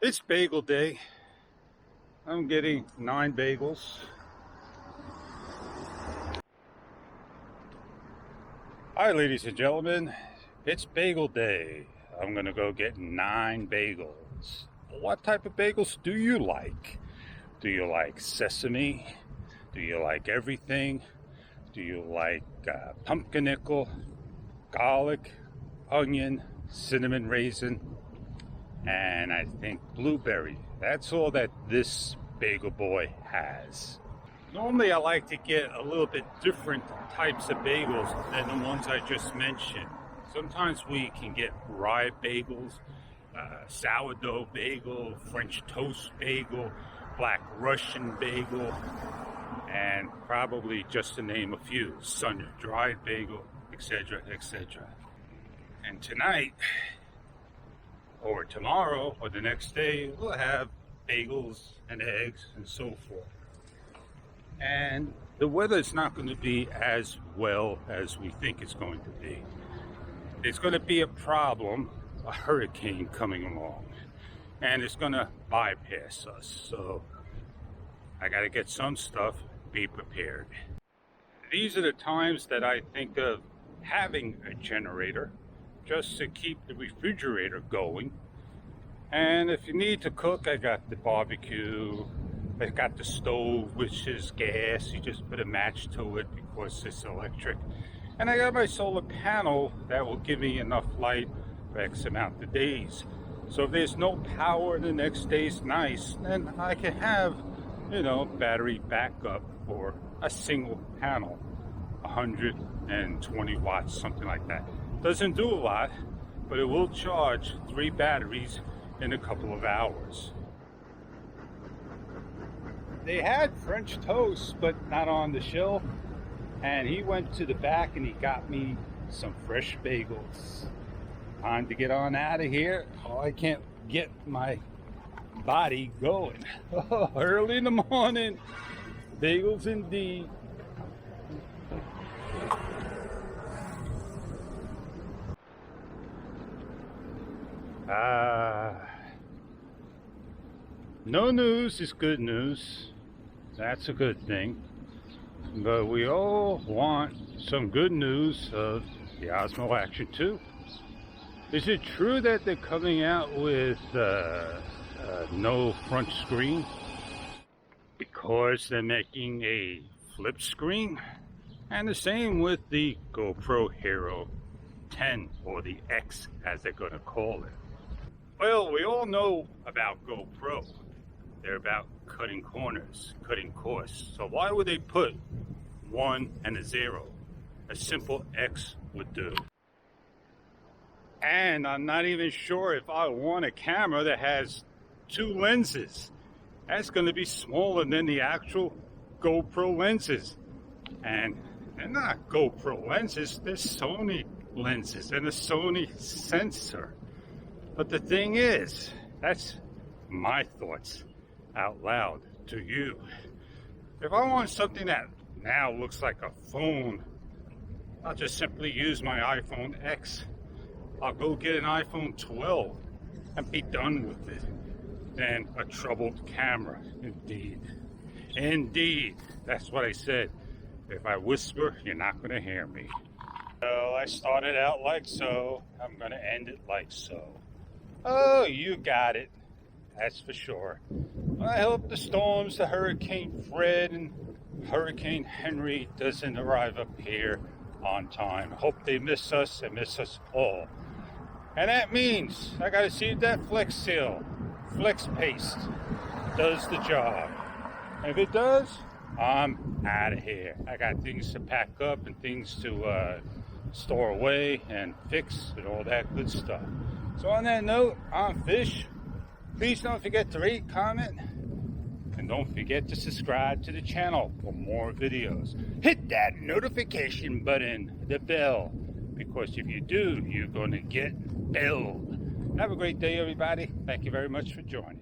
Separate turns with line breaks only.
It's bagel day. I'm getting 9 bagels. Hi, ladies and gentlemen. It's bagel day. I'm gonna go get 9 bagels. What type of bagels do you like? Do you like sesame? Do you like everything? Do you like pumpernickel, garlic, onion, cinnamon raisin, and I think blueberry? That's all that this bagel boy has. Normally I like to get a little bit different types of bagels than the ones I just mentioned. Sometimes we can get rye bagels, sourdough bagel, French toast bagel, black Russian bagel, and probably, just to name a few, sun-dried bagel, etc., etc. And tonight, or tomorrow, or the next day, we'll have bagels and eggs and so forth. And the weather's not going to be as well as we think it's going to be. It's going to be a problem, a hurricane coming along, and it's going to bypass us. So I got to get some stuff, be prepared. These are the times that I think of having a generator just to keep the refrigerator going. And if you need to cook, I got the barbecue, I got the stove, which is gas. You just put a match to it because it's electric. And I got my solar panel that will give me enough light for X amount of days. So if there's no power the next day's nice, then I can have, battery backup for a single panel, 120 watts, something like that. Doesn't do a lot, but it will charge 3 batteries in a couple of hours. They had French toast, but not on the shelf. And he went to the back and he got me some fresh bagels. Time to get on out of here. Oh, I can't get my body going. Oh, early in the morning. Bagels indeed. No news is good news. That's a good thing. But we all want some good news of the Osmo Action 2. Is it true that they're coming out with no front screen because they're making a flip screen? And the same with the GoPro Hero 10, or the X as they're going to call it. Well, we all know about GoPro. They're about cutting corners, cutting costs. So why would they put 1 and a 0? A simple X would do. And I'm not even sure if I want a camera that has 2 lenses. That's going to be smaller than the actual GoPro lenses. And they're not GoPro lenses, they're Sony lenses and a Sony sensor. But the thing is, that's my thoughts out loud to you. If I want something that now looks like a phone, I'll just simply use my iPhone X. I'll go get an iPhone 12 and be done with it. Then a troubled camera, indeed. Indeed, that's what I said. If I whisper, you're not going to hear me. Well, I started out like so. I'm going to end it like so. Oh, you got it. That's for sure. I hope the storms, the Hurricane Fred and Hurricane Henry doesn't arrive up here on time. I hope they miss us and miss us all. And that means I got to see if that Flex Seal, Flex Paste, does the job. And if it does, I'm out of here. I got things to pack up and things to store away and fix and all that good stuff. So on that note, I'm Fish. Please don't forget to rate, comment, and don't forget to subscribe to the channel for more videos. Hit that notification button, the bell, because if you do, you're going to get billed. Have a great day, everybody. Thank you very much for joining.